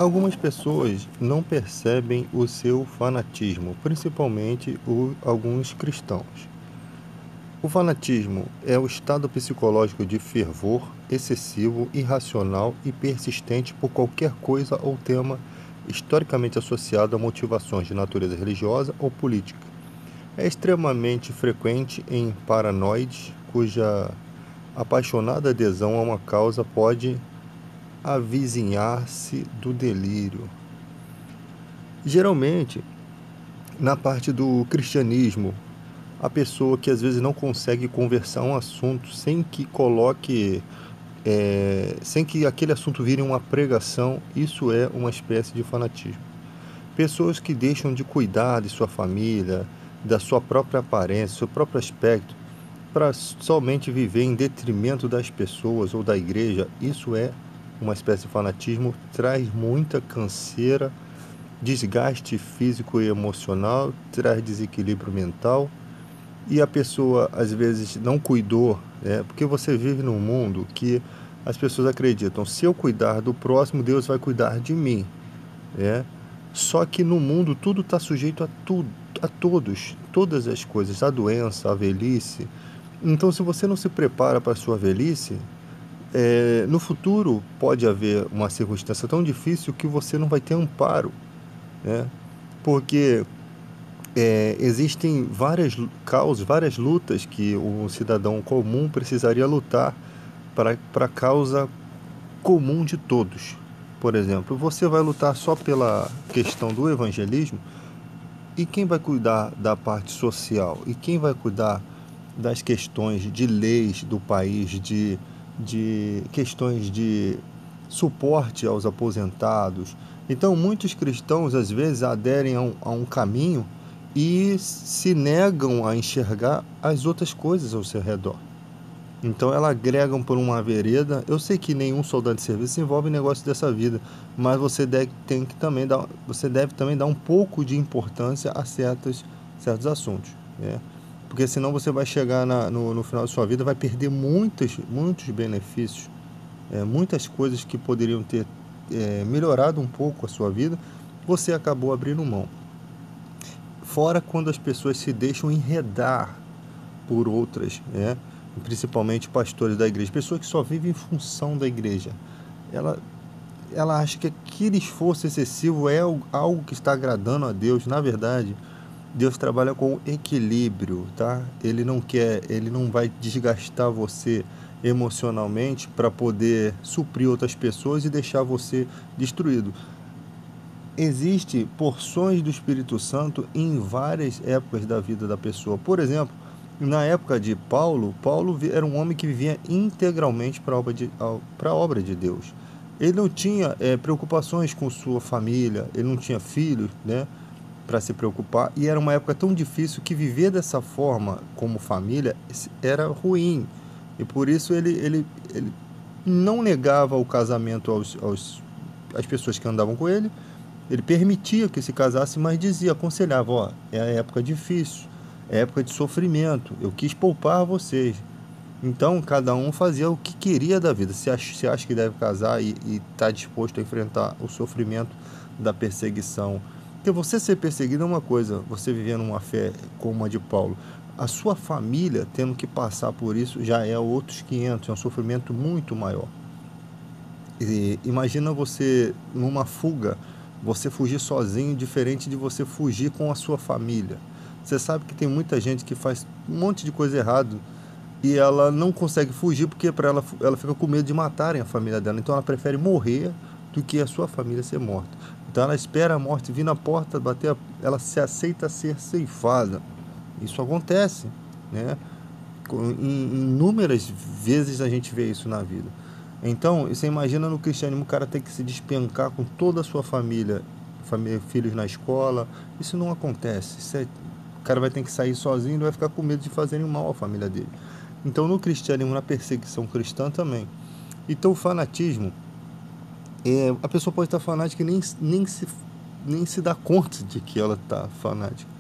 Algumas pessoas não percebem o seu fanatismo, principalmente alguns cristãos. O fanatismo é o estado psicológico de fervor excessivo, irracional e persistente por qualquer coisa ou tema historicamente associado a motivações de natureza religiosa ou política. É extremamente frequente em paranoides, cuja apaixonada adesão a uma causa pode avizinhar-se do delírio. Geralmente, na parte do cristianismo, a pessoa que às vezes não consegue conversar um assunto sem que aquele assunto vire uma pregação, isso é uma espécie de fanatismo. Pessoas que deixam de cuidar de sua família, da sua própria aparência, seu próprio aspecto, para somente viver em detrimento das pessoas ou da igreja, isso é uma espécie de fanatismo, traz muita canseira, desgaste físico e emocional, traz desequilíbrio mental e a pessoa às vezes não cuidou, porque você vive num mundo que as pessoas acreditam, se eu cuidar do próximo, Deus vai cuidar de mim, né? Só que no mundo tudo está sujeito a tudo, a todos, todas as coisas, a doença, a velhice. Então, se você não se prepara para a sua velhice, no futuro pode haver uma circunstância tão difícil que você não vai ter amparo, né? Porque existem várias causas, várias lutas que o cidadão comum precisaria lutar para a causa comum de todos. Por exemplo, você vai lutar só pela questão do evangelismo, e quem vai cuidar da parte social? E quem vai cuidar das questões de leis do país, de questões de suporte aos aposentados? Então, muitos cristãos às vezes aderem a um caminho e se negam a enxergar as outras coisas ao seu redor. Então ela agregam por uma vereda. Eu sei que nenhum soldado de serviço se envolve em negócio dessa vida, mas você deve também dar um pouco de importância a certos assuntos, né? Porque senão você vai chegar no final da sua vida, vai perder muitos benefícios, muitas coisas que poderiam ter melhorado um pouco a sua vida, você acabou abrindo mão. Fora quando as pessoas se deixam enredar por outras, né? Principalmente pastores da igreja, pessoas que só vivem em função da igreja. Ela, ela acha que aquele esforço excessivo é algo que está agradando a Deus. Na verdade, Deus trabalha com equilíbrio, tá? Ele não vai desgastar você emocionalmente para poder suprir outras pessoas e deixar você destruído. Existem porções do Espírito Santo em várias épocas da vida da pessoa. Por exemplo, na época de Paulo, era um homem que vivia integralmente para a obra de Deus. Ele não tinha preocupações com sua família, ele não tinha filhos, né, para se preocupar. E era uma época tão difícil que viver dessa forma como família era ruim. E por isso ele não negava o casamento às pessoas que andavam com ele. Ele permitia que se casasse, mas dizia, aconselhava, ó, é a época difícil, é a época de sofrimento, eu quis poupar vocês. Então, cada um fazia o que queria da vida. Se acha que deve casar e está disposto a enfrentar o sofrimento da perseguição. Porque você ser perseguido é uma coisa, você viver numa fé como a de Paulo. A sua família tendo que passar por isso já é outros 500, é um sofrimento muito maior. E imagina você numa fuga, você fugir sozinho, diferente de você fugir com a sua família. Você sabe que tem muita gente que faz um monte de coisa errada e ela não consegue fugir porque para ela fica com medo de matarem a família dela. Então ela prefere morrer do que a sua família ser morta. Então ela espera a morte vir na porta, ela se aceita ser ceifada. Isso acontece, né? Inúmeras vezes a gente vê isso na vida. Então, você imagina no cristianismo o cara ter que se despencar com toda a sua família, filhos na escola. Isso não acontece. O cara vai ter que sair sozinho e vai ficar com medo de fazerem mal à família dele. Então, no cristianismo, na perseguição cristã também. Então, o fanatismo, a pessoa pode estar fanática e nem se dá conta de que ela está fanática.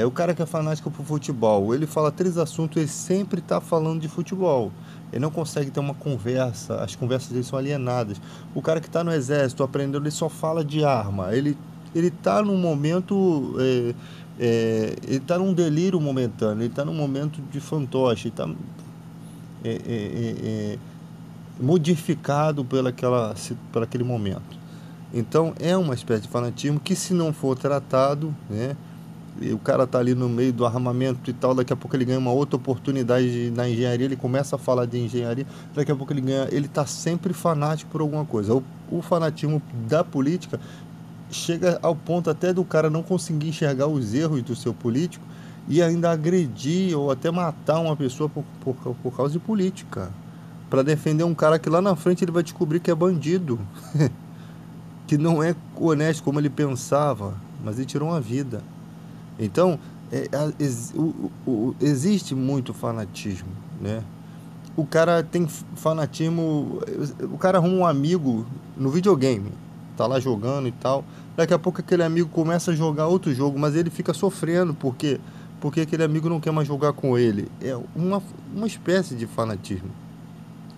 O cara que é fanático por futebol, ele fala três assuntos, ele sempre está falando de futebol. Ele não consegue ter uma conversa, as conversas dele são alienadas. O cara que está no exército aprendendo, ele só fala de arma. Ele está num momento, ele está num delírio momentâneo, ele está num momento de fantoche, ele está modificado por aquele momento. Então é uma espécie de fanatismo que, se não for tratado, né, e o cara tá ali no meio do armamento e tal, daqui a pouco ele ganha uma outra oportunidade na engenharia, ele começa a falar de engenharia, daqui a pouco ele tá sempre fanático por alguma coisa. O fanatismo da política chega ao ponto até do cara não conseguir enxergar os erros do seu político e ainda agredir ou até matar uma pessoa por causa de política, para defender um cara que lá na frente ele vai descobrir que é bandido, que não é honesto como ele pensava, mas ele tirou uma vida. Então, existe muito fanatismo, né? O cara tem fanatismo, o cara arruma um amigo no videogame, tá lá jogando e tal. Daqui a pouco aquele amigo começa a jogar outro jogo, mas ele fica sofrendo porque aquele amigo não quer mais jogar com ele. É uma espécie de fanatismo.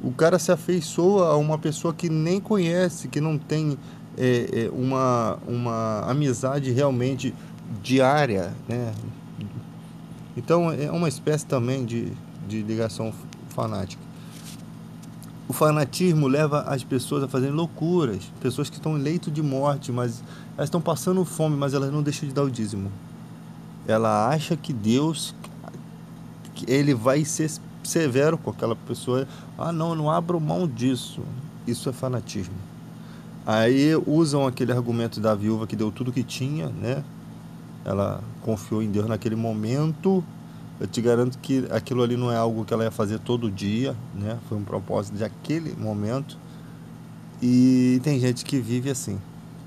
O cara se afeiçoa a uma pessoa que nem conhece, que não tem uma amizade realmente diária, né? Então é uma espécie também de ligação fanática. O fanatismo leva as pessoas a fazerem loucuras, pessoas que estão em leito de morte, mas elas estão passando fome, mas elas não deixam de dar o dízimo. Ela acha que Deus, que ele vai ser severo com aquela pessoa. Ah, não, eu não abro mão disso. Isso é fanatismo. Aí usam aquele argumento da viúva que deu tudo que tinha, né? Ela confiou em Deus naquele momento. Eu te garanto que aquilo ali não é algo que ela ia fazer todo dia, né? Foi um propósito de aquele momento. E tem gente que vive assim.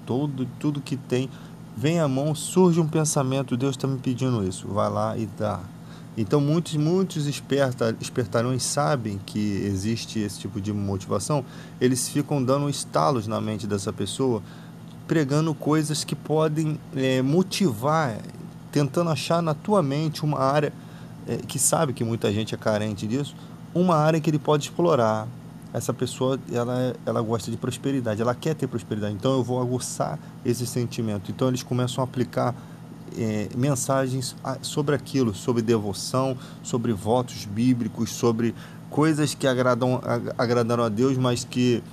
Tudo que tem, vem à mão, surge um pensamento, Deus está me pedindo isso, vai lá e dá. Então muitos espertalhões sabem que existe esse tipo de motivação, eles ficam dando estalos na mente dessa pessoa, pregando coisas que podem motivar, tentando achar na tua mente uma área, que sabe que muita gente é carente disso, uma área que ele pode explorar. Essa pessoa, ela gosta de prosperidade, ela quer ter prosperidade, então eu vou aguçar esse sentimento. Então eles começam a aplicar mensagens sobre aquilo, sobre devoção, sobre votos bíblicos, sobre coisas que agradaram a Deus, mas que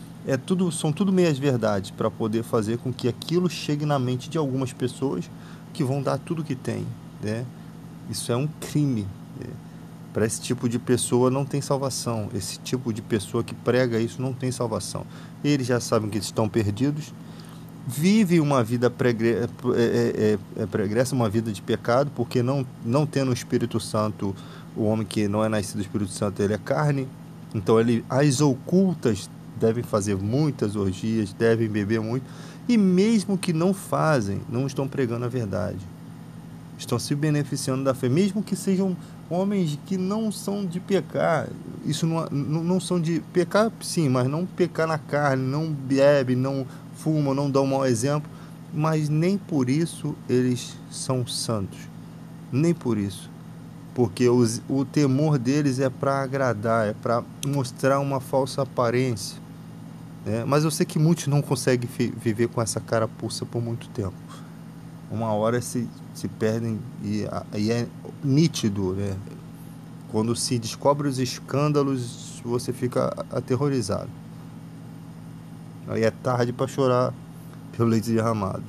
são tudo meias verdades, para poder fazer com que aquilo chegue na mente de algumas pessoas que vão dar tudo que tem, né? Isso é um crime. Para esse tipo de pessoa não tem salvação. Esse tipo de pessoa que prega isso não tem salvação. Eles já sabem que eles estão perdidos, vivem uma vida pregressa, uma vida de pecado, porque não tendo o Espírito Santo, o homem que não é nascido do Espírito Santo, ele é carne. Então as ocultas devem fazer muitas orgias, devem beber muito, e mesmo que não fazem, não estão pregando a verdade. Estão se beneficiando da fé, mesmo que sejam homens que não são de pecar. Isso não são de pecar, sim, mas não pecar na carne, não bebe, não fuma, não dão um mau exemplo, mas nem por isso eles são santos, nem por isso, porque o temor deles é para agradar, é para mostrar uma falsa aparência, né? Mas eu sei que muitos não conseguem viver com essa carapuça por muito tempo. Uma hora se perdem e é nítido, né? Quando se descobre os escândalos, você fica aterrorizado. Aí é tarde para chorar pelo leite derramado.